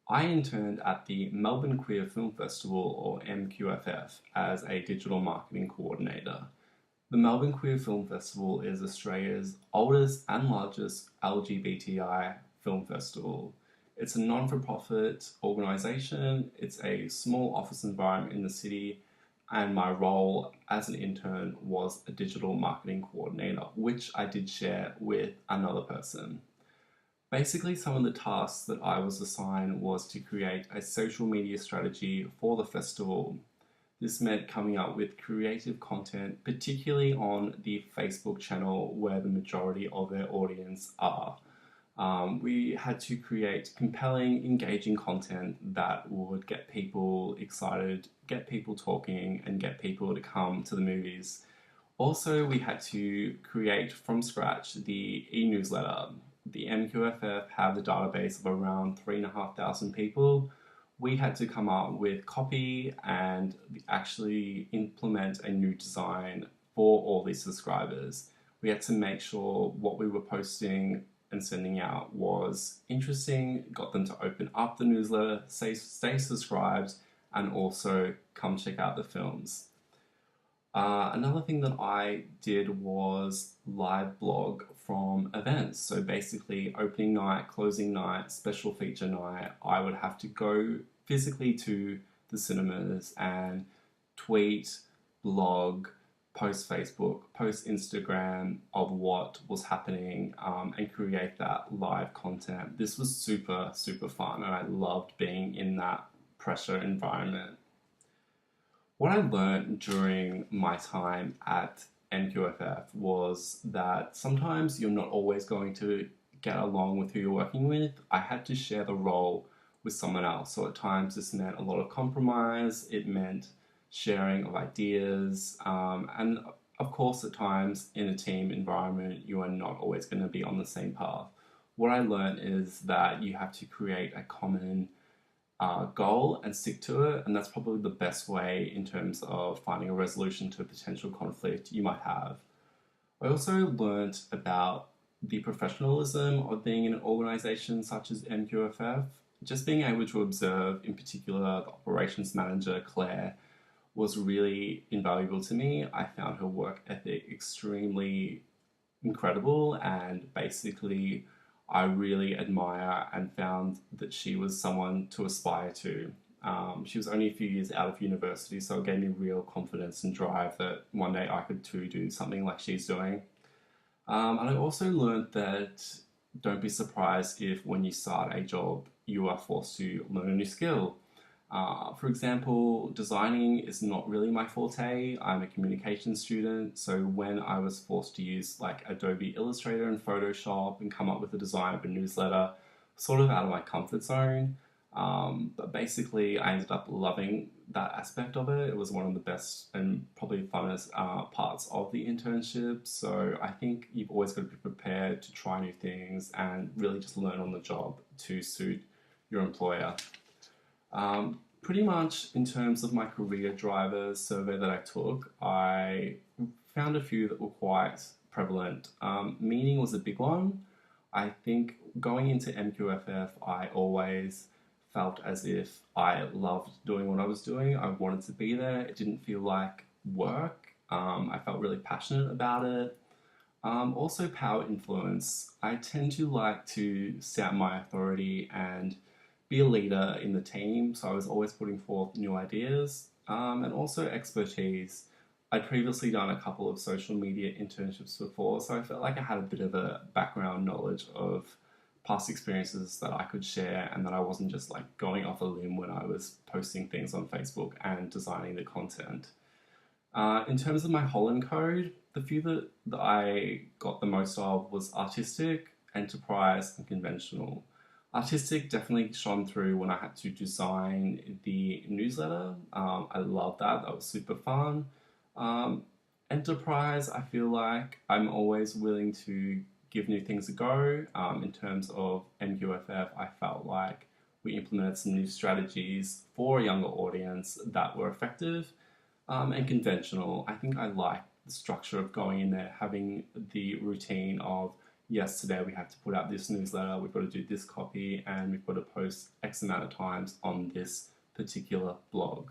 I interned at the Melbourne Queer Film Festival, or MQFF, as a digital marketing coordinator. The Melbourne Queer Film Festival is Australia's oldest and largest LGBTI film festival. It's a non for profit organisation, it's a small office environment in the city, and my role as an intern was a digital marketing coordinator, which I did share with another person. Basically, some of the tasks that I was assigned was to create a social media strategy for the festival. This meant coming up with creative content, particularly on the Facebook channel where the majority of their audience are. We had to create compelling, engaging content that would get people excited, get people talking, and get people to come to the movies. Also, we had to create from scratch the e-newsletter. The MQFF have the database of around 3,500 people. We had to come up with copy and actually implement a new design for all these subscribers. We had to make sure what we were posting and sending out was interesting, got them to open up the newsletter, stay subscribed, and also come check out the films. Another thing that I did was live blog from events. So basically, opening night, closing night, special feature night, I would have to go physically to the cinemas and tweet, blog, post Facebook, post Instagram of what was happening, and create that live content. This was super, super fun, and I loved being in that pressure environment. What I learned during my time at MQFF was that sometimes you're not always going to get along with who you're working with. I had to share the role with someone else. So at times this meant a lot of compromise, it meant sharing of ideas, and of course at times in a team environment you are not always going to be on the same path. What I learned is that you have to create a common goal and stick to it, and that's probably the best way in terms of finding a resolution to a potential conflict you might have. I also learned about the professionalism of being in an organization such as MQFF. Just being able to observe, in particular, the operations manager, Claire, was really invaluable to me. I found her work ethic extremely incredible, and basically I really admire and found that she was someone to aspire to. She was only a few years out of university, so it gave me real confidence and drive that one day I could too do something like she's doing. And I also learned that don't be surprised if when you start a job you are forced to learn a new skill. For example, designing is not really my forte. I'm a communication student, so when I was forced to use like Adobe Illustrator and Photoshop and come up with the design of a newsletter, sort of out of my comfort zone. But basically, I ended up loving that aspect of it. It was one of the best and probably funnest parts of the internship. So I think you've always got to be prepared to try new things and really just learn on the job to suit your employer. Pretty much in terms of my career drivers survey that I took, I found a few that were quite prevalent. Meaning was a big one. I think going into MQFF, I always felt as if I loved doing what I was doing. I wanted to be there. It didn't feel like work. I felt really passionate about it. Also, power influence. I tend to like to set my authority and be a leader in the team, so I was always putting forth new ideas, and also expertise. I'd previously done a couple of social media internships before, so I felt like I had a bit of a background knowledge of past experiences that I could share, and that I wasn't just like going off a limb when I was posting things on Facebook and designing the content. In terms of my Holland code, the few that I got the most of was artistic, enterprise, and conventional. Artistic definitely shone through when I had to design the newsletter. I love that. That was super fun. Enterprise, I feel like I'm always willing to give new things a go. In terms of MQFF, I felt like we implemented some new strategies for a younger audience that were effective. And conventional, I think I like the structure of going in there, having the routine of yes, today we have to put out this newsletter, we've got to do this copy, and we've got to post X X amount of times on this particular blog.